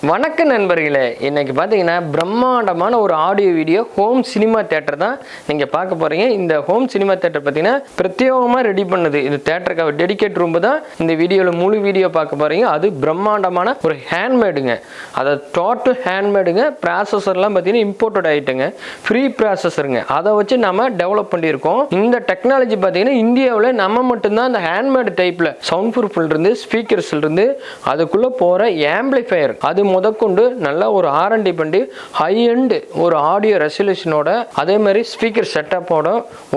வணக்கம் நண்பர்களே, இன்னைக்கு பார்த்தீங்கன்னா பிரம்மாண்டமான ஒரு audio video home cinema theatre தான் நீங்கள் பார்க்க போகிறீங்க. இந்த ஹோம் சினிமா தியேட்டர் பார்த்தீங்கன்னா பிரத்யேகமாக ரெடி பண்ணது. இது தியேட்டருக்காக டெடிகேட் ரூம் தான் இந்த வீடியோவில் முழு வீடியோ பார்க்க போகிறீங்க. அது பிரம்மாண்டமான ஒரு ஹேண்ட்மேடுங்க, அதை டோட்டல் ஹேண்ட்மேடுங்க. ப்ராசஸர்லாம் பார்த்தீங்கன்னா இம்போர்ட்டட் ஆகிட்டுங்க, ஃப்ரீ ப்ராசஸருங்க. அதை வச்சு நம்ம டெவலப் பண்ணியிருக்கோம். இந்த டெக்னாலஜி பார்த்தீங்கன்னா இந்தியாவில் நம்ம மட்டும்தான் இந்த ஹேண்ட்மேடு டைப்பில் சவுண்ட் ப்ரூஃப்லேருந்து ஸ்பீக்கர்ஸ்லேருந்து அதுக்குள்ளே போகிற ஆம்பிளிஃபையர் அது முதற்கொண்டு நல்லா ஒரு R&D பண்ணி ஹை எண்ட் ஒரு ஆடியோ ரெசல்யூஷனோட அதே மாதிரி ஸ்பீக்கர் செட்டப்போட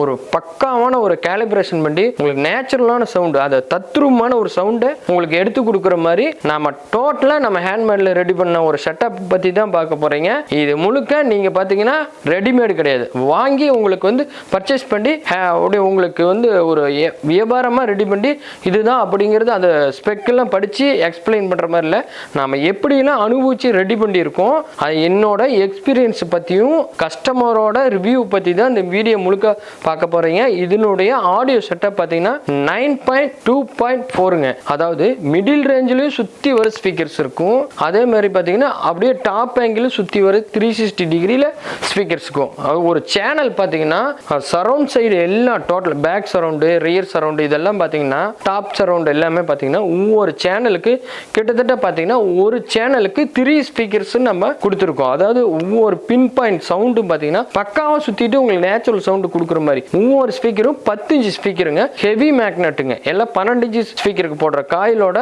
ஒரு பக்காவான ஒரு கேலிப்ரேஷன் பண்ணி உங்களுக்கு நேச்சுரலான சவுண்டு, அதை தத்ரூபமான ஒரு சவுண்டை உங்களுக்கு எடுத்து கொடுக்குற மாதிரி நம்ம டோட்டலாக நம்ம ஹேண்ட்மேடில் ரெடி பண்ண ஒரு செட்டப் பற்றி தான் பார்க்க போகிறீங்க. இது முழுக்க நீங்கள் பார்த்தீங்கன்னா ரெடிமேடு கிடையாது, வாங்கி உங்களுக்கு வந்து பர்ச்சேஸ் பண்ணி அப்படியே உங்களுக்கு வந்து ஒரு வியாபாரமாக ரெடி பண்ணி இதுதான் அப்படிங்கிறது அந்த ஸ்பெக்கெல்லாம் படித்து எக்ஸ்பிளைன் பண்ணுற மாதிரி இல்லை. நாம் எப்படிலாம் அனுபவிச்சு ரெடி பண்ணியிருக்கோம், அது என்னோட எக்ஸ்பீரியன்ஸ் பற்றியும் கஸ்டமரோட ரிவ்யூ பற்றி தான் இந்த வீடியோ முழுக்க பார்க்க போகிறீங்க. இதனுடைய ஆடியோ செட்டப் பார்த்தீங்கன்னா 9.2.4ங்க. அதாவது மிடில் ரேஞ்சிலையும் சுற்றி வர ஸ்பீக்கர்ஸ் இருக்கும், அதே மாதிரி பார்த்தீங்கன்னா அப்படியே டாப் ஆங்கிலும் சுற்றி வர 360 டிகிரியில் ஸ்பீக்கர்ஸ் இருக்கும். ஒரு சேனல் பார்த்தீங்கன்னா சரௌண்ட் சைடு எல்லாம் total back surround rear surround இதெல்லாம் பார்த்தீங்கன்னா டாப் சரௌண்டு எல்லாமே பார்த்தீங்கன்னா ஒவ்வொரு சேனலுக்கு கிட்டத்தட்ட பார்த்தீங்கன்னா ஒரு சேனலுக்கு 3 ஸ்பீக்கர்ஸ் நம்ம கொடுத்துருக்கோம். அதாவது ஒவ்வொரு பின் பாயிண்ட் சவுண்டும் பார்த்தீங்கன்னா பக்காவாக சுற்றிட்டு உங்களுக்கு நேச்சுரல் சவுண்டு கொடுக்குற மாதிரி ஒவ்வொரு ஸ்பீக்கரும் 10 இன்ச் ஸ்பீக்கருங்க, ஹெவி மேக்னெட்டுங்க. எல்லாம் 12 இன்ச் ஸ்பீக்கருக்கு போடுற காயிலோட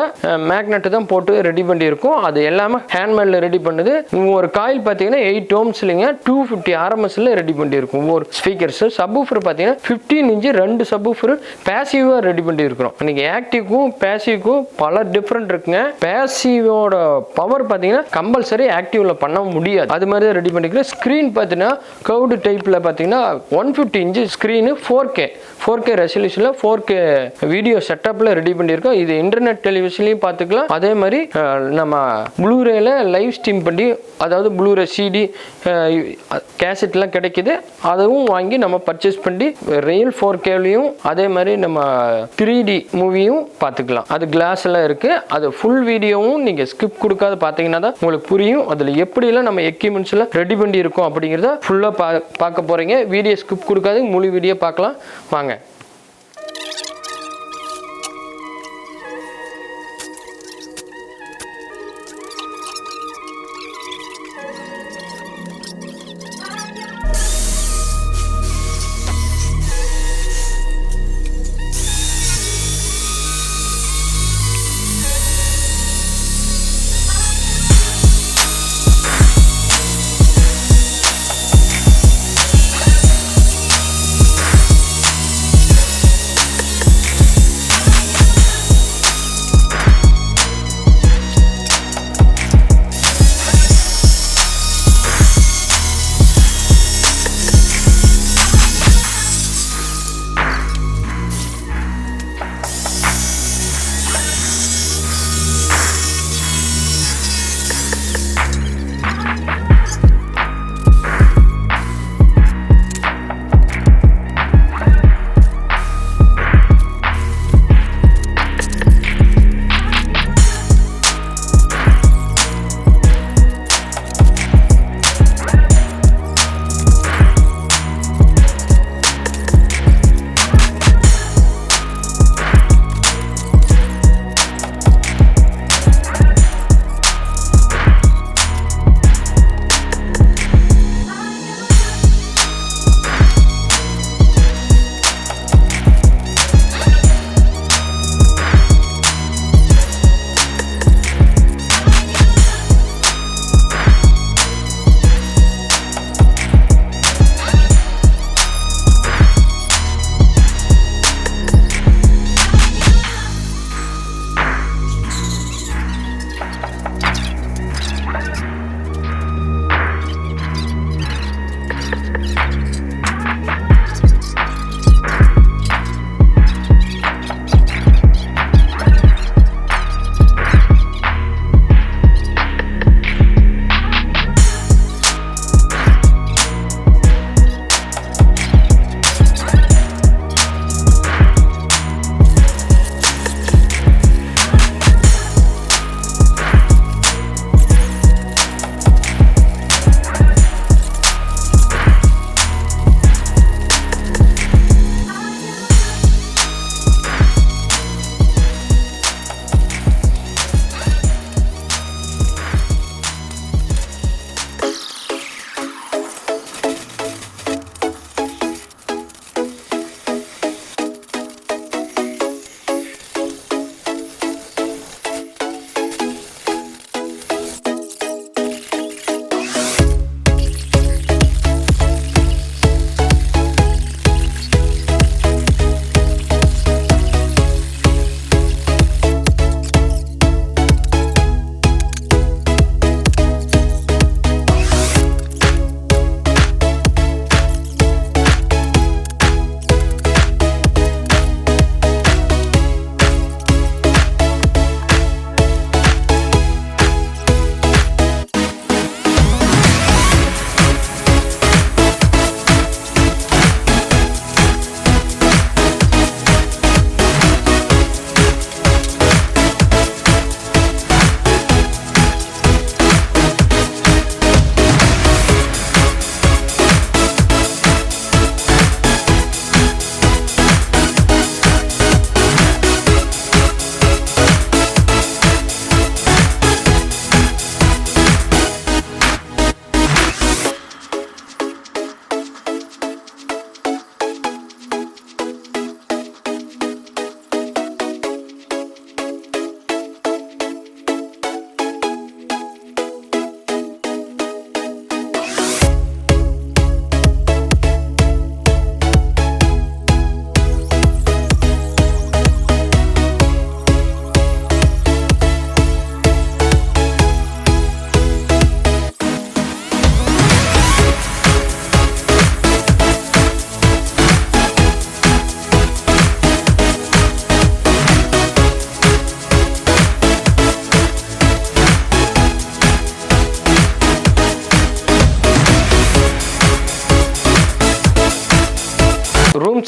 மேக்னெட்டு தான் போட்டு ரெடி பண்ணியிருக்கோம். அது எல்லாமே ஹேண்ட்மேடில் ரெடி பண்ணுது. ஒவ்வொரு காயில் பார்த்தீங்கன்னா 8 ohmsலிங்க 250 RMSல ரெடி பண்ணியிருக்கும் ஒவ்வொரு ஸ்பீக்கர்ஸ். சப்வூஃபர் பார்த்தீங்கன்னா 15 இன்ச் 2 சப்வூஃபர் பேசிவாக ரெடி பண்ணியிருக்கிறோம். இன்னைக்கு ஆக்டிவ்க்கும் பேசிவ்க்கும் பல டிஃப்ரெண்ட் இருக்குங்க. பேசிவோட பவர் பார்த்தீங்கன்னா கம்பல்சரி ஆக்டிவ்ல பண்ண முடியாது, அது மாதிரி தான் ரெடி பண்ணிக்கிறேன். ஸ்க்ரீன் பார்த்தீங்கன்னா கர்வ்டு டைப்பில் பார்த்தீங்கன்னா 150 இன்ச் ஸ்க்ரீனு 4K ரெசல்யூஷனில் 4K வீடியோ செட்டப்பில் ரெடி பண்ணியிருக்கோம். இது இன்டர்நெட் டெலிவிஷன்லையும் பார்த்துக்கலாம், அதே மாதிரி நம்ம ப்ளூரேல லைவ் ஸ்ட்ரீம் பண்ணி, அதாவது ப்ளூரே CD கேசட்லாம் கிடைக்குது, அதுவும் வாங்கி நம்ம பர்ச்சேஸ் பண்ணி ரியல் 4Kலையும் அதே மாதிரி நம்ம 3D மூவியும் பார்த்துக்கலாம். அது கிளாஸ் எல்லாம் இருக்குது. அது ஃபுல் வீடியோவும் நீங்கள் ஸ்கிப் கொடுக்காத பார்த்தீங்கன்னா தான் உங்களுக்கு புரியும் அதில் எப்படிலாம் நம்ம எக்யூப்மெண்ட்ஸ்லாம் ரெடி பண்ணி இருக்கோம் அப்படிங்கிறத ஃபுல்லாக பார்க்க போகிறீங்க. வீடியோ ஸ்கிப் கொடுக்காது, முழு வீடியோ பார்க்கலாம் வாங்க.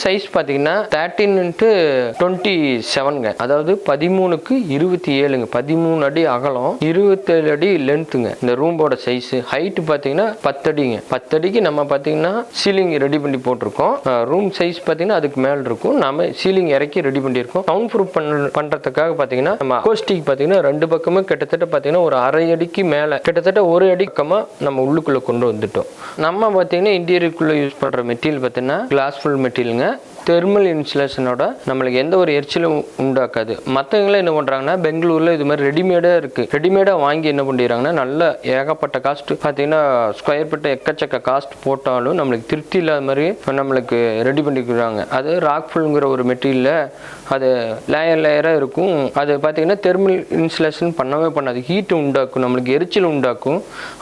சைஸ் பார்த்தீங்கன்னா 13x27ங்க, அதாவது 13x27ங்க, 13 அடி அகலம், 27 அடி லென்த்துங்க. இந்த ரூமோட சைஸ். ஹைட் பார்த்தீங்கன்னா 10 அடிங்க. 10 அடிக்கு நம்ம பார்த்தீங்கன்னா சீலிங் ரெடி பண்ணி போட்டிருக்கோம். ரூம் சைஸ் பார்த்தீங்கன்னா அதுக்கு மேல இருக்கும். நம்ம சீலிங் இறக்கி ரெடி பண்ணியிருக்கோம். சவுண்ட் ப்ரூஃப் பண்றதுக்காக பார்த்தீங்கன்னா நம்ம அக்கோஸ்டிக் பார்த்தீங்கன்னா 2 பக்கமும் கிட்டத்தட்ட பார்த்தீங்கன்னா ஒரு அரை அடிக்கு மேல, கிட்டத்தட்ட 1 அடி பக்கமா நம்ம உள்ளுக்குள்ள கொண்டு வந்துட்டோம். நம்ம பார்த்தீங்கன்னா இன்டீரியருக்குள்ள யூஸ் பண்ற மெட்டீரியல் பார்த்தீங்கன்னா கிளாஸ் ஃபுல் மெட்டீரியலுங்க. தெர்மல் இன்சுலேஷனோட நம்மளுக்கு எந்த ஒரு எரிச்சலும் உண்டாக்காது. மற்றவங்களாம் என்ன பண்ணுறாங்கன்னா பெங்களூரில் இது மாதிரி ரெடிமேடாக இருக்குது, ரெடிமேடாக வாங்கி என்ன பண்ணிடுறாங்கன்னா நல்ல ஏகப்பட்ட காஸ்ட் பார்த்தீங்கன்னா ஸ்கொயர் ஃபீட் எக்கச்சக்க காஸ்ட் போட்டாலும் நம்மளுக்கு திருப்தி இல்லாத மாதிரி நம்மளுக்கு ரெடி பண்ணிக்கிறாங்க. அது ராக்ஃபுல்ங்கிற ஒரு மெட்டீரியலில் அது லேயராக இருக்கும். அது பார்த்தீங்கன்னா தெர்மல் இன்சுலேஷன் பண்ணவே பண்ணாது, ஹீட்டு உண்டாக்கும், நம்மளுக்கு எரிச்சல் உண்டாக்கும்.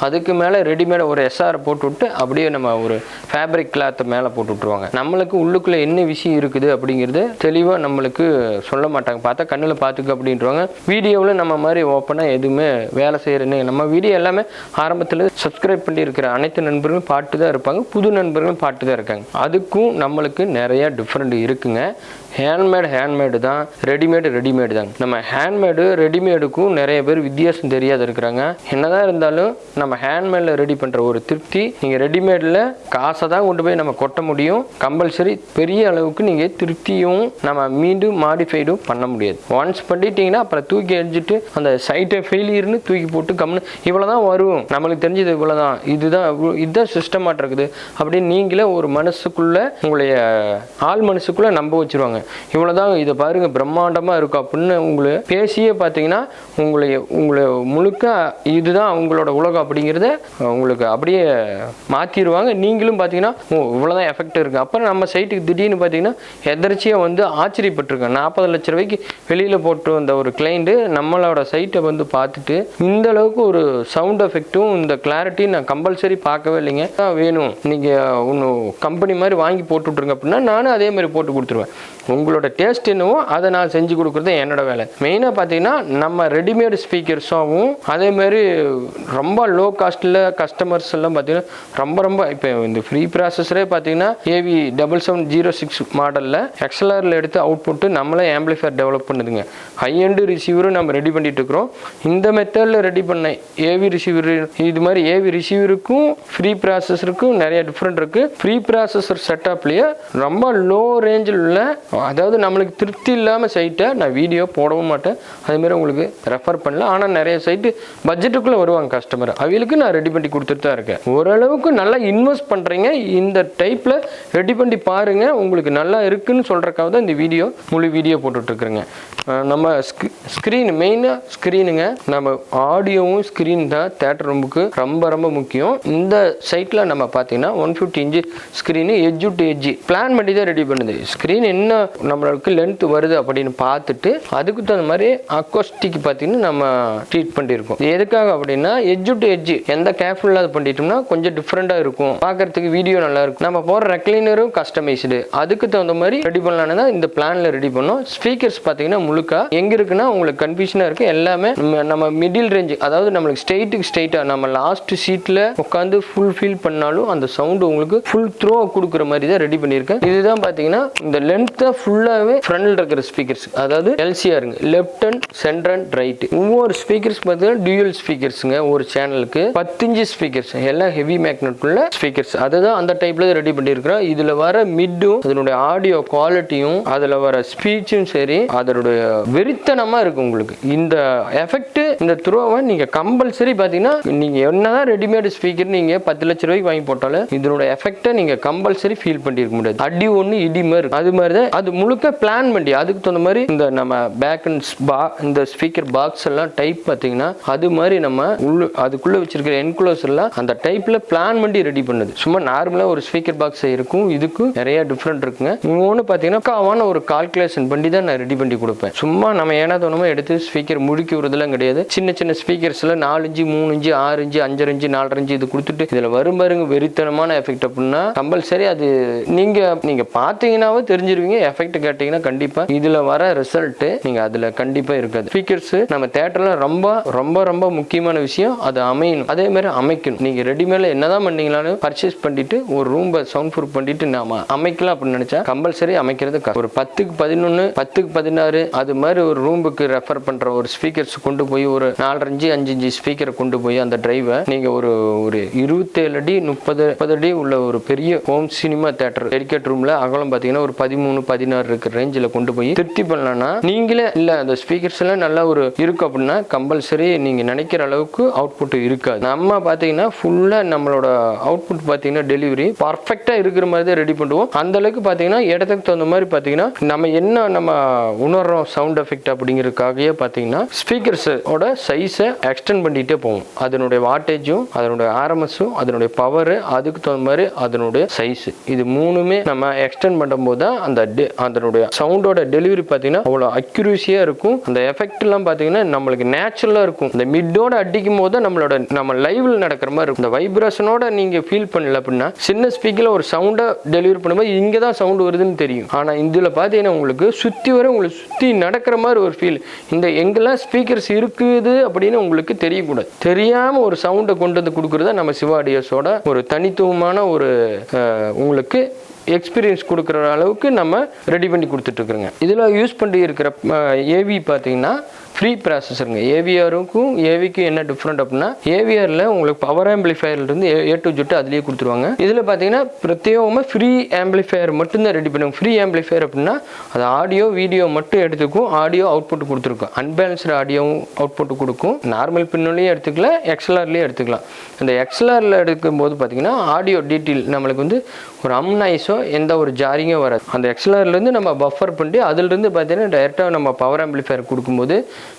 அதுக்கு மேலே ரெடிமேடாக ஒரு எஸ்ஆர் போட்டு விட்டு அப்படியே நம்ம ஒரு ஃபேப்ரிக் கிளாத்தை மேலே போட்டு விட்ருவாங்க. நம்மளுக்கு உள்ளுக்குள்ளே என்ன விஷயம் இருக்குது அப்படிங்கிறது தெளிவாக நம்மளுக்கு சொல்ல மாட்டாங்க. பார்த்தா கண்ணில் பார்த்துக்க அப்படின்றவாங்க. வீடியோவில் நம்ம மாதிரி ஓப்பனாக எதுவுமே வேலை செய்கிறேன்னு நம்ம வீடியோ எல்லாமே ஆரம்பத்தில் சப்ஸ்கிரைப் பண்ணி இருக்கிற அனைத்து நண்பர்களும் பாட்டு தான் இருப்பாங்க, புது நண்பர்களும் பாட்டு தான் இருக்காங்க. அதுக்கும் நம்மளுக்கு நிறைய டிஃப்ரெண்ட் இருக்குங்க. ஹேண்ட்மேடு தான், ரெடிமேடு தான். நம்ம ஹேண்ட்மேடு ரெடிமேடுக்கும் நிறைய பேர் வித்தியாசம் தெரியாத இருக்கிறாங்க. என்னதான் இருந்தாலும் நம்ம ஹேண்ட்மேடில் ரெடி பண்ணுற ஒரு திருப்தி நீங்கள் ரெடிமேடில் காசை தான் கொண்டு போய் நம்ம கொட்ட முடியும். கம்பல்சரி பெரிய அளவுக்கு நீங்கள் திருப்தியும் நம்ம மீண்டும் மாடிஃபைடும் பண்ண முடியாது. ஒன்ஸ் பண்ணிட்டீங்கன்னா அப்புறம் தூக்கி எரிஞ்சிட்டு அந்த சைட்டை ஃபெயிலியர்னு தூக்கி போட்டு கம்னு இவ்வளோதான் வரும், நம்மளுக்கு தெரிஞ்சது இவ்வளோதான், இதுதான் சிஸ்டமாட்ட இருக்குது அப்படின்னு நீங்களே ஒரு மனசுக்குள்ளே உங்களுடைய ஆள் மனசுக்குள்ளே நம்ப வச்சுருவாங்க. இவ்வளோதான், இதை பாருங்க பிரம்மாண்டமாக இருக்கும் அப்படின்னு உங்களை பேசியே பார்த்தீங்கன்னா உங்களை முழுக்க இதுதான் அவங்களோட உலகம் அப்படிங்கிறத உங்களுக்கு அப்படியே மாற்றிடுவாங்க. நீங்களும் பார்த்தீங்கன்னா இவ்வளோதான் எஃபெக்ட் இருக்குது. அப்புறம் நம்ம சைட்டுக்கு திடீர்னு பார்த்தீங்கன்னா எதிர்ச்சியாக வந்து ஆச்சரியப்பட்டிருக்கேன். 40 லட்ச ரூபாய்க்கு வெளியில் போட்டு வந்த ஒரு கிளைண்ட்டு நம்மளோட சைட்டை வந்து பார்த்துட்டு இந்த அளவுக்கு ஒரு சவுண்ட் எஃபெக்ட்டும் இந்த கிளாரிட்டி நான் கம்பல்சரி பார்க்கவே இல்லைங்க, வேணும் நீங்கள் ஒன்று கம்பெனி மாதிரி வாங்கி போட்டு விட்ருங்க அப்படின்னா நானும் அதே மாதிரி போட்டு கொடுத்துருவேன். உங்களோட டேஸ்ட் என்னவோ அதை நான் செஞ்சு கொடுக்குறது என்னோட வேலை. மெயினாக பார்த்தீங்கன்னா நம்ம ரெடிமேடு ஸ்பீக்கர்ஸாகவும் அதேமாதிரி ரொம்ப லோ காஸ்ட்டில் கஸ்டமர்ஸ் எல்லாம் பார்த்தீங்கன்னா ரொம்ப இப்போ இந்த ஃப்ரீ ப்ராசஸரே பார்த்தீங்கன்னா AV 7706 மாடலில் XLRல எடுத்து அவுட்புட்டு நம்மளே ஆம்பிளிஃபயர் டெவலப் பண்ணுதுங்க. ஹை எண்டு ரிசீவரும் நம்ம ரெடி பண்ணிட்டு இருக்கிறோம். இந்த மெத்தடில் ரெடி பண்ண AV ரிசீவர், இது மாதிரி AV ரிசீவருக்கும் ஃப்ரீ ப்ராசஸருக்கும் நிறைய டிஃப்ரெண்ட் இருக்குது. ஃப்ரீ ப்ராசஸர் செட்டப்லேயே ரொம்ப லோ ரேஞ்சில் உள்ள, அதாவது நம்மளுக்கு திருப்தி இல்லாமல் சைட்டை நான் வீடியோ போடவும் மாட்டேன், அதேமாதிரி உங்களுக்கு ரெஃபர் பண்ணல. ஆனால் நிறைய சைட்டு பட்ஜெட்டுக்குள்ளே வருவாங்க கஸ்டமர், அவங்களுக்கு நான் ரெடி பண்ணி கொடுத்துட்டு தான் இருக்கேன். ஓரளவுக்கு நல்லா இன்வெஸ்ட் பண்ணுறீங்க, இந்த டைப்பில் ரெடி பண்ணி பாருங்கள், உங்களுக்கு நல்லா இருக்குன்னு சொல்கிறக்காக தான் இந்த முழு வீடியோ போட்டுட்ருக்குறேங்க. நம்ம ஸ்க்ரீன் மெயினாக ஸ்க்ரீனுங்க, நம்ம ஆடியோவும் ஸ்க்ரீன் தான் தேட்டர் ரூமுக்கு ரொம்ப முக்கியம். இந்த சைட்டில் நம்ம பார்த்தீங்கன்னா 150 inch screen edge to edge plan பண்ணி தான் ரெடி பண்ணுது. ஸ்க்ரீன் என்ன நம்மளுக்கு லென்த் வருது அப்படின்னு பார்த்துட்டு அதுக்கு தகுந்த மாதிரி அக்கோஸ்டிக் பார்த்தீங்கன்னா நம்ம ட்ரீட் பண்ணியிருக்கோம். எதுக்காக அப்படின்னா எட்ஜு டு எட்ஜி எந்த கேர்ஃபுல்லாக அது பண்ணிட்டோம்னா கொஞ்சம் டிஃப்ரெண்ட்டாக இருக்கும், பார்க்கறதுக்கு வீடியோ நல்லா இருக்கும். நம்ம போகிற ரெக்லைனரும் கஸ்டமைஸ்டு, அதுக்கு தகுந்த மாதிரி ரெடி பண்ணலான்னு தான் இந்த பிளானில் ரெடி பண்ணோம். ஸ்பீக்கர்ஸ் பார்த்தீங்கன்னா முழுக்க எங்கே இருக்குன்னா உங்களுக்கு கன்ஃபியூஷனாக இருக்குது. எல்லாமே நம்ம மிடில் ரேஞ்சு, அதாவது நம்மளுக்கு ஸ்ட்ரெயிட்டாக நம்ம லாஸ்ட் சீட்டில் உட்காந்து ஃபுல் ஃபீல் பண்ணாலும் அந்த சவுண்டு உங்களுக்கு ஃபுல் த்ரோ கொடுக்குற மாதிரி தான் ரெடி பண்ணியிருக்கேன். இதுதான் பார்த்தீங்கன்னா இந்த லென்த்தை ஃபுல்லாகவே ஃப்ரண்டில் இருக்கிற ஸ்பீக்கர்ஸ், அதாவது எல்சிஆருங்க, left and centre and right. ஒவ்வொரு ஸ்பீக்கர்ஸ் பார்த்தீங்கன்னா டியூயல் ஸ்பீக்கர்ஸுங்க, ஒரு சேனலுக்கு 10 இன்ச்சு ஸ்பீக்கர்ஸ், எல்லாம் ஹெவி மேக்னெட் உள்ள ஸ்பீக்கர்ஸ். அதுதான் அந்த டைப்ல ரெடி பண்ணியிருக்கிறோம். இதில் வர மிட்டும் அதனுடைய ஆடியோ குவாலிட்டியும் அதில் வர ஸ்பீச்சும் சரி அதனுடைய வெறித்தனமாக இருக்கும். உங்களுக்கு இந்த எஃபெக்ட் இந்த த்ரோவை நீங்கள் கம்பல்சரி பார்த்தீங்கன்னா நீங்கள் என்னதான் ரெடிமேட் ஸ்பீக்கர் நீங்கள் 10 லட்ச ரூபாய்க்கு வாங்கி போட்டாலும் இதனோட எஃபெக்டை நீங்கள் கம்பல்சரி ஃபீல் பண்ணியிருக்க முடியாது. அடி ஒன்று இடி மாதிரி அது மாதிரி தான் அது முழுக்க பிளான் பண்ணி அதுக்கு தகுந்த மாதிரி இந்த நம்ம பேக் அண்ட் இந்த ஸ்பீக்கர் பாக்ஸ் எல்லாம் டைப் பார்த்தீங்கன்னா அது மாதிரி நம்ம அதுக்குள்ளே வச்சிருக்கிற என்க்ளோசர் எல்லாம் அந்த டைப்பில் பிளான் பண்ணி ரெடி பண்ணுது. சும்மா நார்மலாக ஒரு ஸ்பீக்கர் பாக்ஸ் இருக்கும், இதுக்கும் நிறைய டிஃப்ரெண்ட் இருக்குங்க. இன்னொன்று பார்த்தீங்கன்னா ஒரு கால்குலேஷன் பண்ணி தான் நான் ரெடி பண்ணி கொடுப்பேன். சும்மா நம்ம ஏன்னா தோணுமோ எடுத்து ஸ்பீக்கர் முழுக்கி விடுறதுலாம் கிடையாது. சின்ன ஸ்பீக்கர்ஸ்ல 4 inch 3 inch 6 inch 5 inch 4 inch இது கொடுத்துட்டு இதில் வரும் பாருங்க வெறித்தனமான எஃபெக்ட் அப்படின்னா கம்பல்சரி அது நீங்க பார்த்தீங்கன்னாவே தெரிஞ்சிருவீங்க எஃபெக்ட் கேட்டீங்கன்னா கண்டிப்பா இதுல வர ரிசல்ட் நீங்க அதுல கண்டிப்பா இருக்காது. ஸ்பீக்கர்ஸ் நம்ம தியேட்டர்ல ரொம்ப ரொம்ப ரொம்ப முக்கியமான விஷயம், அது அமையணும். அதே மாதிரி அமைக்கணும். நீங்க ரெடிமேட்ல என்னதான் பண்ணீங்களாலும் பர்ச்சேஸ் பண்ணிட்டு ஒரு ரூம் சவுண்ட் ப்ரூஃப் பண்ணிட்டு நாம அமைக்கலாம் அப்படின்னு நினைச்சா கம்பல்சரி அமைக்கிறது ஒரு 10க்கு 11 10க்கு 16 அது மாதிரி ஒரு ரூமுக்கு ரெஃபர் பண்ற ஒரு ஸ்பீக்கர்ஸ் கொண்டு போய் ஒரு 4 இன்ச்சு 5 இன்ச்சு ஸ்பீக்கரை கொண்டு போய் அந்த டிரைவை நீங்க ஒரு 27 அடி 30 அடி உள்ள ஒரு பெரிய ஹோம் சினிமா தியேட்டர் டெடிகேட் ரூம்ல அகலம் பாத்தீங்கன்னா ஒரு 13 16 இருக்கிற ரேஞ்சில் கொண்டு போய் திருப்தி பண்ணலன்னா நீங்களே இல்ல அந்த ஸ்பீக்கர்ஸ் எல்லாம் நல்லா ஒரு இருக்கு அப்படின்னா கம்பல்சரி நீங்க நினைக்கிற அளவுக்கு அவுட்புட் இருக்காது. நம்ம பாத்தீங்கன்னா ஃபுல்லா நம்மளோட அவுட்புட் பாத்தீங்கன்னா டெலிவரி பர்ஃபெக்டா இருக்கிற மாதிரி தான் ரெடி பண்ணுவோம். அந்த அளவுக்கு பாத்தீங்கன்னா இடத்துக்கு தகுந்த மாதிரி பாத்தீங்கன்னா நம்ம உணர்றோம் சவுண்ட் எஃபெக்ட் அப்படிங்கிறதுக்காகவே பாத்தீங்கன்னா ஸ்பீக்கர்ஸோட சைஸை எக்ஸ்டெண்ட் பண்ணிட்டே போவோம். அதனுடைய வாட்டேஜும் அதனுடைய ஆர்எம்எஸும் அதனுடைய பவர் அதுக்கு தகுந்த மாதிரி அதனுடைய சைஸ் இது மூணுமே நம்ம எக்ஸ்டெண்ட் பண்ணும்போது தான் அதனுடைய சவுண்டோட டெலிவரி பாத்தீங்கன்னா அவ்வளோ அக்யூரேசியா இருக்கும். அந்த எஃபெக்ட் எல்லாம் பாத்தீங்கன்னா நம்மளுக்கு நேச்சுரலா இருக்கும். இந்த மிட்டோட அடிக்கும் போது நம்ம லைவ்ல நடக்கிற மாதிரி இருக்கும். இந்த வைப்ரேஷனோட நீங்க ஃபீல் பண்ணல அப்படின்னா சின்ன ஸ்பீக்கர்ல ஒரு சவுண்டை டெலிவரி பண்ணும்போது இங்கே தான் சவுண்ட் வருதுன்னு தெரியும். ஆனால் இதில் பார்த்தீங்கன்னா உங்களுக்கு சுற்றி சுற்றி நடக்கிற மாதிரி ஒரு ஃபீல். இந்த எங்கெல்லாம் ஸ்பீக்கர்ஸ் இருக்குது அப்படின்னு உங்களுக்கு தெரியக்கூடாது. தெரியாமல் ஒரு சவுண்டை கொண்டு வந்து கொடுக்குறத நம்ம சிவா ஆடியோஸோட ஒரு தனித்துவமான ஒரு உங்களுக்கு எக்ஸ்பீரியன்ஸ் கொடுக்குற அளவுக்கு நம்ம ரெடி பண்ணி கொடுத்துட்ருக்குறோங்க. இதில் யூஸ் பண்ணி இருக்கிற ஏவி பார்த்தீங்கன்னா ஃப்ரீ ப்ராசஸருங்க. ஏவிஆருக்கும் ஏவிக்கும் என்ன டிஃப்ரெண்ட் அப்படின்னா ஏவிஆரில் உங்களுக்கு பவர் ஆம்பிளிஃபயர்லேருந்து A to Z அதுலேயே கொடுத்துருவாங்க. இதில் பார்த்தீங்கன்னா பிரத்யேகமாக ஃப்ரீ ஆம்பிளிஃபயர் மட்டும்தான் ரெடி பண்ணுவாங்க. ஃப்ரீ ஆம்பிளிஃபயர் அப்படின்னா அது ஆடியோ வீடியோ மட்டும் எடுத்துக்கும், ஆடியோ அவுட்புட் கொடுத்துருக்கும். அன்பேலன்ஸ்டு ஆடியோவும் அவுட்புட் கொடுக்கும். நார்மல் பின்னலையும் எடுத்துக்கலாம், எக்ஸ்எல்ஆர்லேயும் எடுத்துக்கலாம். அந்த எக்ஸ்எல்ஆரில் எடுக்கும்போது பார்த்தீங்கன்னா ஆடியோ டீட்டெயில் நம்மளுக்கு வந்து ஒரு நாய்ஸோ எந்த ஒரு ஜாரிங்கோ வராது. அந்த எக்ஸ்எல்ஆர்லேருந்து நம்ம பஃபர் பண்ணி அதிலிருந்து பார்த்தீங்கன்னா டைரெக்டாக நம்ம பவர் ஆம்பிளிஃபயர் கொடுக்கும்போது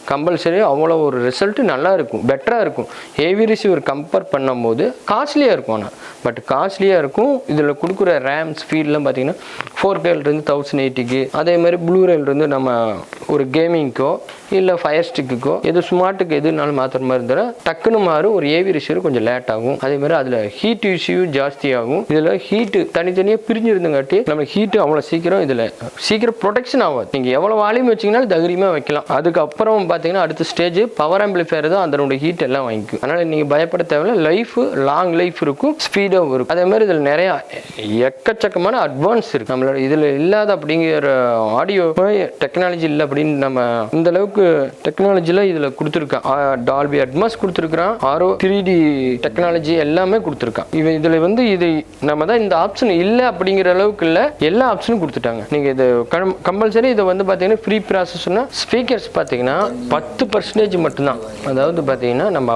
கம்பல்சரி அவ்வளோ ஒரு ரிசல்ட் நல்லா இருக்கும், பெட்டராக இருக்கும். ஏவி ரிசீவர் கம்பேர் பண்ணும்போது காஸ்ட்லியாக இருக்கும். ஆனால் பட் காஸ்ட்லியாக இருக்கும். இதில் கொடுக்குற ரேம் ஸ்பீட்லாம் பார்த்தீங்கன்னா 4Kலேருந்து 1080க்கு, அதே மாதிரி ப்ளூரேலேருந்து நம்ம ஒரு கேமிங்க்கோ இல்லை ஃபயர் ஸ்டிக்குக்கோ எது ஸ்மார்ட்டுக்கு எதுனாலும் மாற்றுற மாதிரி இருந்தால் டக்குன்னு மாறும். ஒரு ஏவி ரிசீவர் கொஞ்சம் லேட் ஆகும். அதே மாதிரி அதில் ஹீட் இஷ்யூ ஜாஸ்தி ஆகும். இதில் ஹீட்டு தனித்தனியாக பிரிஞ்சிருந்துங்காட்டி நம்ம ஹீட்டு அவ்வளோ சீக்கிரம் ப்ரொடெக்ஷன் ஆகாது. நீங்கள் எவ்வளோ வால்யூம் வச்சிங்கனாலும் தைரியமாக வைக்கலாம். அதுக்கப்புறம் பார்த்தீங்கன்னா அடுத்த ஸ்டேஜ் பவர் ஆம்பிளிஃபயர் தான் அதனுடைய ஹீட் எல்லாம் வாங்கிக்கும். அதனால் நீங்கள் பயப்பட தேவையில்லை. லாங் லைஃப் இருக்கும், ஸ்பீடாகவும் இருக்கும். அதே மாதிரி இதில் நிறையா எக்கச்சக்கமான அட்வான்ஸ் இருக்குது. நம்மளோட இதில் இல்லாத அப்படிங்கிற ஆடியோ டெக்னாலஜி இல்லை அப்படின்னு நம்ம இந்த அளவுக்கு டெக்னாலஜியில் இதில் கொடுத்துருக்கான். டால்பி அட்மாஸ் கொடுத்துருக்கான், ஆரோ 3D டெக்னாலஜி எல்லாமே கொடுத்துருக்கான். இதில் வந்து இது நம்ம தான் இந்த ஆப்ஷன் இல்லை அப்படிங்கிற அளவுக்கு இல்லை, எல்லா ஆப்ஷனும் கொடுத்துட்டாங்க. நீங்கள் இது கம்பல்சரி இதை வந்து பார்த்தீங்கன்னா ஃப்ரீ ப்ராசஸ்னா ஸ்பீக்கர்ஸ் பார்த்தீங்கன்னா 10% மட்டும்தான். அதாவது பார்த்தீங்கன்னா நம்ம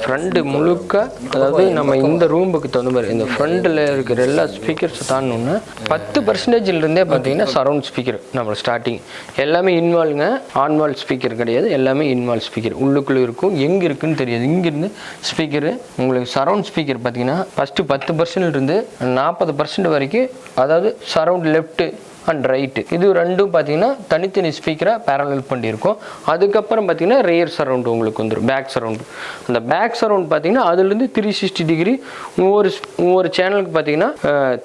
ஃப்ரண்ட் முழுக்க, அதாவது நம்ம இந்த ரூமுக்கு தகுந்த மாதிரி இந்த ஃப்ரண்டில் இருக்கிற எல்லா ஸ்பீக்கர்ஸ் தாண்டணும்னா 10%லேருந்தே பார்த்தீங்கன்னா சரௌண்ட் ஸ்பீக்கர் நம்ம ஸ்டார்டிங் எல்லாமே இன்வால்வ்ங்க. ஆன்வால் ஸ்பீக்கர் கிடையாது, எல்லாமே இன்வால்வ் ஸ்பீக்கர் உள்ளுக்குள்ளே இருக்கும். எங்கே இருக்குன்னு தெரியாது. இங்கிருந்து ஸ்பீக்கரு உங்களுக்கு சரௌண்ட் ஸ்பீக்கர் பார்த்தீங்கன்னா ஃபஸ்ட்டு 10%லேருந்து 40% வரைக்கும், அதாவது சரௌண்ட் லெஃப்ட்டு அண்ட் ரைட்டு இது ரெண்டும் பார்த்தீங்கன்னா தனித்தனி ஸ்பீக்கராக பேரலல் பண்ணியிருக்கோம். அதுக்கப்புறம் பார்த்தீங்கன்னா ரியர் சரௌண்டு உங்களுக்கு வந்துடும், பேக் சரௌண்டு. அந்த பேக் சரௌண்ட் பார்த்தீங்கன்னா அதுலேருந்து 360 டிகிரி ஒவ்வொரு சேனலுக்கு பார்த்தீங்கன்னா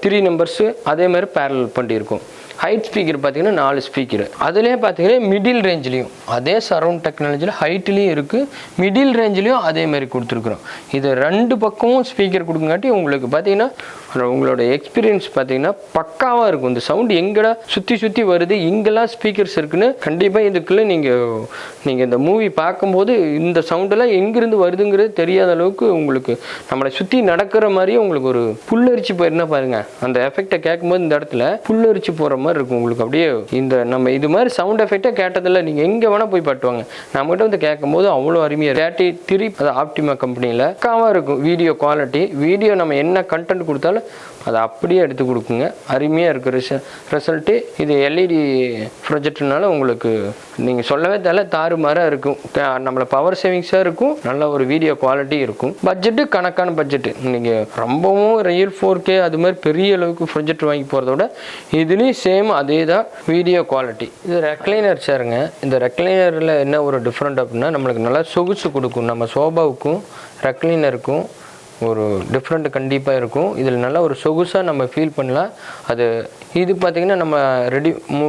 3 நம்பர்ஸு அதே மாதிரி பேரலல் பண்ணியிருக்கோம். ஹைட் ஸ்பீக்கர் பார்த்தீங்கன்னா 4 ஸ்பீக்கர். அதிலே பார்த்தீங்கன்னா மிடில் ரேஞ்சிலையும் அதே சரௌண்ட் டெக்னாலஜியில் ஹைட்லேயும் இருக்குது, மிடில் ரேஞ்சிலையும் அதே மாதிரி கொடுத்துருக்குறோம். இது 2 பக்கமும் ஸ்பீக்கர் கொடுக்குங்காட்டி உங்களுக்கு பார்த்தீங்கன்னா உங்களோட எக்ஸ்பீரியன்ஸ் பார்த்தீங்கன்னா பக்காவாக இருக்கும். இந்த சவுண்டு எங்கடா சுற்றி வருது, இங்கெல்லாம் ஸ்பீக்கர்ஸ் இருக்குன்னு கண்டிப்பாக இதுக்குள்ளே நீங்கள் இந்த மூவி பார்க்கும்போது இந்த சவுண்டெல்லாம் எங்கேருந்து வருதுங்கிறது தெரியாத அளவுக்கு உங்களுக்கு நம்மளை சுற்றி நடக்கிற மாதிரியே உங்களுக்கு ஒரு புல்லரிச்சு போயிருந்தா பாருங்கள். அந்த எஃபெக்டை கேட்கும்போது இந்த இடத்துல புல்லரிச்சு போகிற மாதிரி இருக்கும் உங்களுக்கு. அப்படியே இந்த நம்ம இது மாதிரி சவுண்ட் எஃபெக்டை கேட்டதில்லை, நீங்கள் எங்கே வேணால் போய் பாட்டுவாங்க. நம்மகிட்ட வந்து கேட்கும்போது அவ்வளோ அருமையாக 33 அது ஆப்டிமா கம்பெனியில் பக்காவாக இருக்கும். வீடியோ குவாலிட்டி, வீடியோ நம்ம என்ன கண்டென்ட் கொடுத்தாலும் அதை அப்படியே எடுத்து கொடுக்குங்க. அருமையாக இருக்குது ரிசல்ட்டு. இது எல்இடி ப்ரொஜெக்டர்னால உங்களுக்கு நீங்கள் சொல்லவே தேவை, தாறுமாறாக இருக்கும். நம்மளை பவர் சேவிங்ஸாக இருக்கும், நல்ல ஒரு வீடியோ குவாலிட்டி இருக்கும். பட்ஜெட்டு கணக்கான பட்ஜெட்டு. நீங்கள் ரொம்பவும் ரியல் 4K அது மாதிரி பெரிய அளவுக்கு ப்ரொஜெக்டர் வாங்கி போகிறத விட இதுலேயும் சேம் அதே தான் வீடியோ குவாலிட்டி. இது ரெக்லைனர் சேருங்க. இந்த ரெக்லைனரில் என்ன ஒரு டிஃப்ரெண்ட் அப்படின்னா நம்மளுக்கு நல்லா சொகுசு கொடுக்கும். நம்ம சோபாவுக்கும் ரெக்லைனருக்கும் ஒரு டிஃப்ரெண்ட் கண்டிப்பாக இருக்கும். இதில் நல்லா ஒரு சொகுசாக நம்ம ஃபீல் பண்ணலாம். அது இது பார்த்திங்கன்னா நம்ம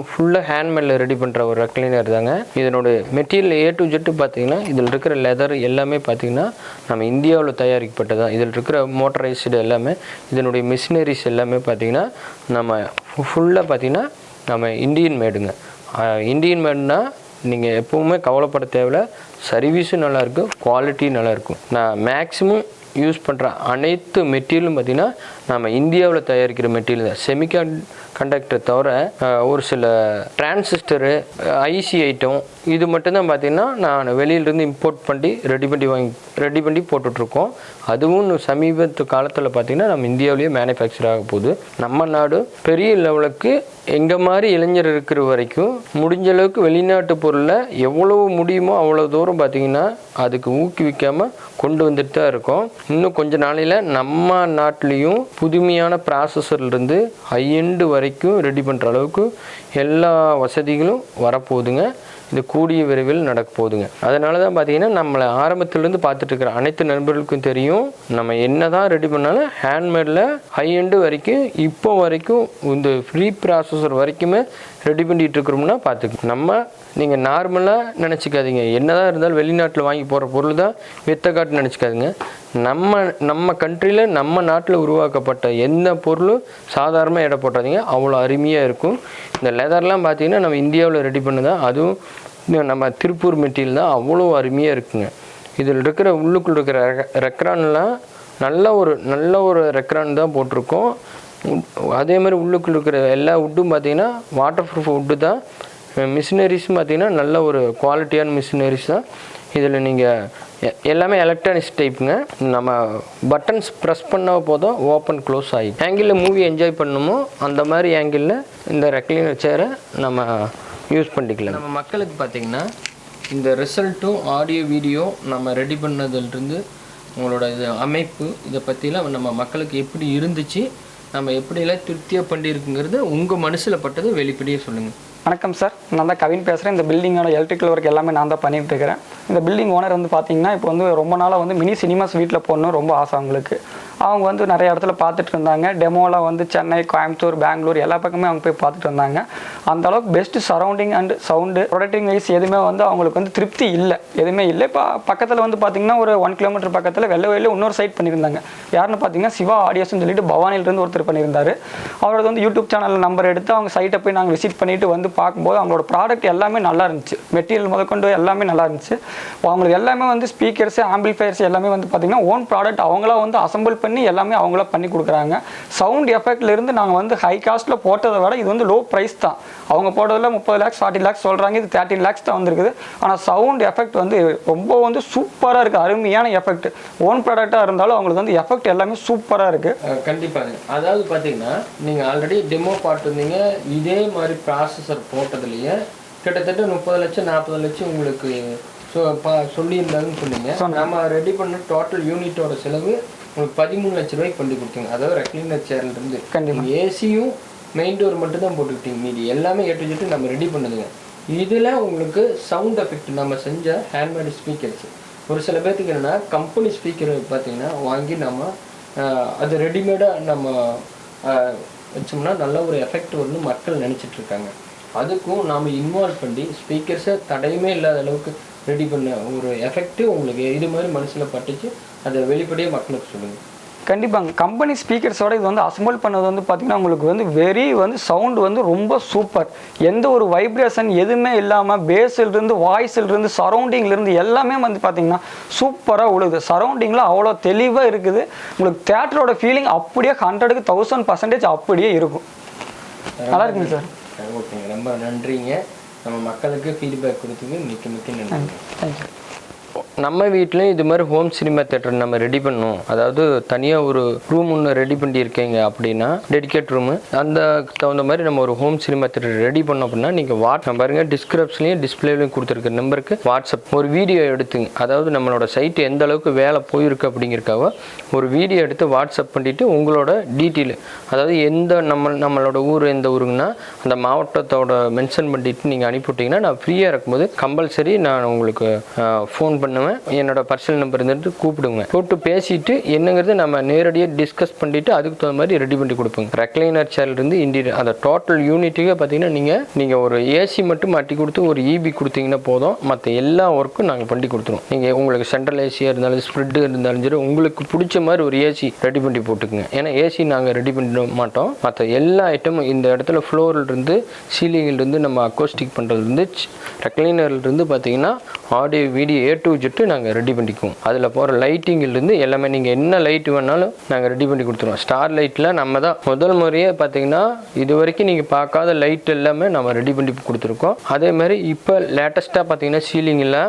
ஃபுல்லாக ஹேண்ட்மேடில் ரெடி பண்ணுற ஒரு ரெக்லைனர் தாங்க. இதனோட மெட்டீரியல் A to Z பார்த்திங்கன்னா இதில் இருக்கிற லெதர் எல்லாமே பார்த்திங்கன்னா நம்ம இந்தியாவில் தயாரிக்கப்பட்டதான். இதில் இருக்கிற மோட்டரைஸ்டு எல்லாமே இதனுடைய மிஷினரிஸ் எல்லாமே பார்த்திங்கன்னா நம்ம ஃபுல்லாக பார்த்திங்கன்னா நம்ம இந்தியன் மேடுங்க. இந்தியன் மேடுனா நீங்கள் எப்போவுமே கவலைப்பட தேவையில்ல. சர்வீஸும் நல்லாயிருக்கும், குவாலிட்டியும் நல்லாயிருக்கும். நான் மேக்ஸிமம் யூஸ் பண்ணுற அனைத்து மெட்டீரியலும் பார்த்திங்கன்னா நம்ம இந்தியாவில் தயாரிக்கிற மெட்டீரியல் தான். கண்டக்டர் தவிர ஒரு சில டிரான்சிஸ்டரு, ஐசி ஐட்டம் இது மட்டும்தான் பார்த்திங்கன்னா நான் வெளியிலேருந்து இம்போர்ட் பண்ணி ரெடி பண்ணி போட்டுட்ருக்கோம். அதுவும் சமீபத்து காலத்தில் பார்த்திங்கன்னா நம்ம இந்தியாவிலேயே மேனுஃபேக்சர் ஆக போகுது. நம்ம நாடு பெரிய லெவலுக்கு எங்கள் மாதிரி இளைஞர் இருக்கிற வரைக்கும் முடிஞ்ச அளவுக்கு வெளிநாட்டு பொருளை எவ்வளவு முடியுமோ அவ்வளோ தூரம் பார்த்திங்கன்னா அதுக்கு ஊக்குவிக்காமல் கொண்டு வந்துட்டு தான் இருக்கோம். இன்னும் கொஞ்ச நாளையில் நம்ம நாட்டிலையும் புதுமையான ப்ராசஸர்லேருந்து ஹைஎண்டு வரைக்கும் ரெடி பண்ணுற அளவுக்கு எல்லா வசதிகளும் வரப்போகுதுங்க. இது கூடிய விரைவில் நடக்க போகுதுங்க. அதனால தான் பார்த்தீங்கன்னா நம்மளை ஆரம்பத்துலேருந்து பார்த்துட்டு இருக்கிற அனைத்து நண்பர்களுக்கும் தெரியும், நம்ம என்ன தான் ரெடி பண்ணாலும் ஹேண்ட்மேடில் ஹைஎண்டு வரைக்கும் இப்போ வரைக்கும் இந்த ஃப்ரீ ப்ராசஸர் வரைக்குமே ரெடி பண்ணிகிட்டு இருக்கிறோம்னா பார்த்துக்கணும். நீங்கள் நார்மலாக நினச்சிக்காதீங்க, என்ன தான் இருந்தாலும் வெளிநாட்டில் வாங்கி போகிற பொருள் தான் வித்த காட்டு நினச்சிக்காதுங்க. நம்ம கண்ட்ரியில் நம்ம நாட்டில் உருவாக்கப்பட்ட எந்த பொருளும் சாதாரணமாக எடை போட்டாதீங்க, அவ்வளோ அருமையாக இருக்கும். இந்த லெதர்லாம் பார்த்தீங்கன்னா நம்ம இந்தியாவில் ரெடி பண்ணதான், அதுவும் நம்ம திருப்பூர் மெட்டீரியல் தான், அவ்வளோ அருமையாக இருக்குங்க. இதில் இருக்கிற உள்ளுக்குள்ள இருக்கிற ரெக்ரான்லாம் நல்ல ஒரு ரெக்ரான் தான் போட்டிருக்கோம். அதே மாதிரி உள்ளுக்குள்ள இருக்கிற எல்லா வுட்டும் பார்த்திங்கன்னா வாட்டர் ப்ரூஃப் வுட்டு தான். மிஷினரிஸும் பார்த்திங்கன்னா நல்ல ஒரு குவாலிட்டியான மிஷினரிஸ் தான். இதில் நீங்கள் எல்லாமே எலக்ட்ரானிக்ஸ் டைப்புங்க. நம்ம பட்டன்ஸ் ப்ரெஸ் பண்ண போதும் ஓப்பன் க்ளோஸ் ஆகி ஆங்கிளில் மூவி என்ஜாய் பண்ணணுமோ அந்த மாதிரி ஆங்கிளில் இந்த ரெக்லைனர் சேரை நம்ம யூஸ் பண்ணிக்கலாம். நம்ம மக்களுக்கு பார்த்திங்கன்னா இந்த ரிசல்ட்டும் ஆடியோ வீடியோ நம்ம ரெடி பண்ணதுலேருந்து உங்களோட இது அமைப்பு இதை பற்றிலாம் நம்ம மக்களுக்கு எப்படி இருந்துச்சு, நம்ம எப்படியெல்லாம் திருப்தியாக பண்ணியிருக்குங்கிறது உங்கள் மனசில் பட்டது வெளிப்படையாக சொல்லுங்கள். வணக்கம் சார், நான் தான் கவின் பேசுகிறேன். இந்த பில்டிங்கோட எலக்ட்ரிக்கல் ஒர்க் எல்லாமே நான் தான் பண்ணிகிட்டு இருக்கிறேன். இந்த பில்டிங் ஓனர் வந்து பார்த்திங்கன்னா இப்போ வந்து ரொம்ப நாளாக வந்து மினி சினிமாஸ் வீட்டில் போடணும் ரொம்ப ஆசை அவங்களுக்கு. அவங்க வந்து நிறைய இடத்துல பார்த்துட்டு இருந்தாங்க. டெமோலாம் வந்து சென்னை, கோயம்புத்தூர், பெங்களூர் எல்லா பக்கமே அவங்க போய் பார்த்துட்டு வந்தாங்க. அந்த அளவுக்கு best surrounding and sound protecting wise எதுவுமே வந்து அவங்களுக்கு வந்து திருப்தி இல்லை, எதுவுமே இல்லை. இப்போ பக்கத்தில் வந்து பார்த்திங்கன்னா ஒரு 1 கிலோமீட்டர் பக்கத்தில் வெள்ளவெளியில் இன்னொரு சைட் பண்ணியிருந்தாங்க. யாருன்னு பார்த்தீங்கன்னா சிவா ஆடியோஸ்ன்னு சொல்லிட்டு பவானிலிருந்து ஒருத்தர் பண்ணியிருந்தார். அவரோட வந்து யூடியூப் சேனல் நம்பர் எடுத்து அவங்க சைட்டை போய் நாங்கள் விசிட் பண்ணிவிட்டு வந்து பார்க்கும்போது அவங்களோட ப்ராடக்ட் எல்லாமே நல்லா இருந்துச்சு. மெட்டீரியல் முதற்கொண்டு எல்லாமே நல்லா இருந்துச்சு. அவங்களுக்கு எல்லாமே வந்து ஸ்பீக்கர்ஸு, ஆம்பிளிஃபயர்ஸ் எல்லாமே வந்து பார்த்திங்கன்னா ஓன் ப்ராடக்ட் அவங்களா வந்து அசம்பிள் பண்ணி எல்லாமே அவங்களா பண்ணி கொடுக்குறாங்க. சவுண்ட் எஃபெக்ட்லேருந்து நாங்கள் வந்து ஹை காஸ்ட்டில் போட்டதை விட இது வந்து லோ ப்ரைஸ் தான். அவங்க போட்டதில் 30 lakhs 40 lakhs சொல்கிறாங்க, இது 13 lakhs தான் வந்துருக்குது. ஆனால் சவுண்ட் எஃபெக்ட் வந்து ரொம்ப வந்து சூப்பராக இருக்குது, அருமையான எஃபெக்ட். ஓன் ப்ராடக்டாக இருந்தாலும் அவங்களுக்கு வந்து எஃபெக்ட் எல்லாமே சூப்பராக இருக்குது. கண்டிப்பாக. அதாவது பார்த்தீங்கன்னா நீங்கள் ஆல்ரெடி டெமோ பார்த்துருந்தீங்க. இதே மாதிரி ப்ராசஸர் போட்டதுலேயே கிட்டத்தட்ட 30 லட்சம் 40 லட்சம் உங்களுக்கு சொல்லியிருந்தாங்கன்னு சொன்னீங்க. நம்ம ரெடி பண்ண டோட்டல் யூனிட்டோட செலவு உங்களுக்கு 13 லட்ச ரூபாய்க்கு பண்ணி கொடுத்தீங்க. அதாவது ரெக்லைனர் சேர்லேருந்து கண்டிப்பாக ஏசியும் மெயின் டோர் மட்டும் தான் போட்டுக்கிட்டீங்க, மீதி எல்லாமே ஏட்டு நம்ம ரெடி பண்ணுதுங்க. இதில் உங்களுக்கு சவுண்ட் எஃபெக்ட் நம்ம செஞ்ச ஹேண்ட்மேட் ஸ்பீக்கர்ஸ். ஒரு சில பேர்த்துக்கு என்னென்னா கம்பெனி ஸ்பீக்கர் பார்த்திங்கன்னா வாங்கி நம்ம அது ரெடிமேடாக நம்ம வச்சோம்னா நல்ல ஒரு எஃபெக்ட் வந்து மக்கள் நினச்சிட்ருக்காங்க. அதுக்கும் நாம் இன்வால்வ் பண்ணி ஸ்பீக்கர்ஸை தடையுமே இல்லாத அளவுக்கு ரெடி பண்ண ஒரு எஃபெக்ட்டு உங்களுக்கு இது மாதிரி மனசில் பட்டுச்சு, அதை வெளிப்படையாக மக்களுக்கு சொல்லுங்கள். கண்டிப்பாங்க. கம்பெனி ஸ்பீக்கர்ஸோட இது வந்து அசம்பிள் பண்ணது வந்து பார்த்திங்கன்னா உங்களுக்கு வந்து வெரி வந்து சவுண்டு வந்து ரொம்ப சூப்பர். எந்த ஒரு வைப்ரேஷன் எதுவுமே இல்லாமல் பேஸிலிருந்து வாய்ஸிலிருந்து சரௌண்டிங்லேருந்து எல்லாமே வந்து பார்த்திங்கன்னா சூப்பராக உழுது. சரௌண்டிங்கில் அவ்வளோ தெளிவாக இருக்குது. உங்களுக்கு தேட்டரோட ஃபீலிங் அப்படியே 100க்கு 1000% அப்படியே இருக்கும். நல்லா இருக்குங்க சார். ஓகேங்க, ரொம்ப நன்றிங்க. நம்ம மக்களுக்கு ஃபீட்பேக் கொடுத்துக்கு மிக்க நன்றி. தேங்க்யூ. நம்ம வீட்டிலையும் இது மாதிரி ஹோம் சினிமா தேட்டர் நம்ம ரெடி பண்ணோம், அதாவது தனியாக ஒரு ரூம் ஒன்று ரெடி பண்ணியிருக்கீங்க அப்படின்னா டெடிகேட் ரூமு, அந்த தகுந்த மாதிரி நம்ம ஒரு ஹோம் சினிமா தேட்டர் ரெடி பண்ணோம் அப்படின்னா நீங்கள் பாருங்கள் டிஸ்கிரிப்ஷன்லையும் டிஸ்பிளேலையும் கொடுத்துருக்க நம்பருக்கு வாட்ஸ்அப் ஒரு வீடியோ எடுத்துங்க. அதாவது நம்மளோட சைட்டு எந்த அளவுக்கு வேலை போயிருக்கு அப்படிங்கிறக்காக ஒரு வீடியோ எடுத்து வாட்ஸ்அப் பண்ணிவிட்டு உங்களோட டீட்டெயில், அதாவது நம்மளோட ஊர் எந்த ஊருங்கன்னா அந்த மாவட்டத்தோட மென்ஷன் பண்ணிவிட்டு நீங்கள் அனுப்பிவிட்டிங்கன்னா நான் ஃப்ரீயாக இருக்கும்போது கம்பல்சரி நான் உங்களுக்கு ஃபோன் பண்ணுவேன், தேவையானவன் என்னோட பர்சனல் நம்பர் இருந்துட்டு கூப்பிடுங்க. கூப்பிட்டு பேசிட்டு என்னங்கிறது நம்ம நேரடியாக டிஸ்கஸ் பண்ணிட்டு அதுக்கு தகுந்த மாதிரி ரெடி பண்ணி கொடுப்போங்க. ரெக்லைனர் சேர்லேருந்து இன்டீரியர் அந்த டோட்டல் யூனிட்டுக்கே பார்த்தீங்கன்னா நீங்கள் ஒரு ஏசி மட்டும் மாட்டி கொடுத்து ஒரு இபி கொடுத்தீங்கன்னா போதும், மற்ற எல்லா ஒர்க்கும் நாங்கள் பண்ணி கொடுத்துருவோம். நீங்கள் உங்களுக்கு சென்ட்ரல் ஏசியாக இருந்தாலும் ஸ்ப்ரிட்டு இருந்தாலும் சரி உங்களுக்கு பிடிச்ச மாதிரி ஒரு ஏசி ரெடி பண்ணி போட்டுக்குங்க. ஏன்னா ஏசி நாங்கள் ரெடி பண்ண மாட்டோம். மற்ற எல்லா ஐட்டமும் இந்த இடத்துல ஃப்ளோர்லேருந்து சீலிங்கிலிருந்து நம்ம அக்கோஸ்டிக் பண்ணுறதுலேருந்து ரெக்லைனர்லேருந்து பார்த்தீங்கன்னா audio video A to Z நாங்கள் ரெடி பண்ணிக்குவோம். அதில் போகிற லைட்டிங்கிலிருந்து எல்லாமே நீங்கள் என்ன லைட் வேணாலும் நாங்கள் ரெடி பண்ணி கொடுத்துருவோம். ஸ்டார் லைட்டில் நம்ம தான் முதல் முறையே பார்த்தீங்கன்னா இது வரைக்கும் நீங்கள் பார்க்காத லைட் எல்லாமே நம்ம ரெடி பண்ணி கொடுத்துருக்கோம். அதே மாதிரி இப்போ லேட்டஸ்ட்டாக பார்த்தீங்கன்னா சீலிங்கில்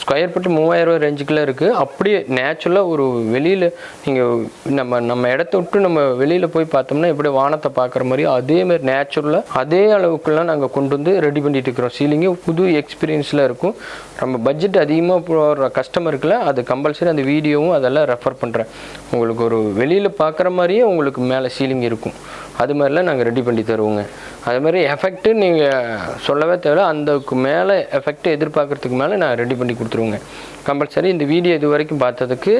ஸ்கொயர் ஃபீட் 3000 ரேஞ்சுக்குள்ளே இருக்குது. அப்படியே நேச்சுரலாக ஒரு வெளியில் நீங்கள் நம்ம இடத்த விட்டு நம்ம வெளியில் போய் பார்த்தோம்னா எப்படி வானத்தை பார்க்குற மாதிரி அதேமாதிரி நேச்சுரலாக அதே அளவுக்குலாம் நாங்கள் கொண்டு வந்து ரெடி பண்ணிட்டு இருக்கிறோம். சீலிங்கு புது எக்ஸ்பீரியன்ஸில் இருக்கும். நம்ம பட்ஜெட் அதிகமாக போகிற கஸ்டமருக்குல அது கம்பல்சரி அந்த வீடியோவும் அதெல்லாம் ரெஃபர் பண்ணுறேன். உங்களுக்கு ஒரு வெளியில் பார்க்குற மாதிரியே உங்களுக்கு மேலே சீலிங் இருக்கும். அது மாதிரிலாம் நாங்கள் ரெடி பண்ணி தருவோங்க. அது மாதிரி எஃபெக்ட்டு நீங்கள் சொல்லவே தேவை, அந்தக்கு மேலே எஃபெக்ட் எதிர்பார்க்குறதுக்கு மேலே நான் ரெடி பண்ணி கொடுத்துருவோங்க. கம்பல்சரி இந்த வீடியோ இது வரைக்கும் பார்த்ததுக்கு,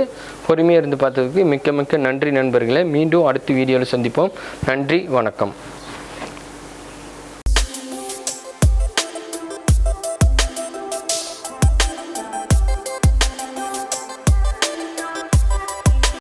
பொறுமையாக இருந்து பார்த்ததுக்கு மிக்க மிக்க நன்றி நண்பர்களே. மீண்டும் அடுத்த வீடியோவில் சந்திப்போம். நன்றி, வணக்கம்.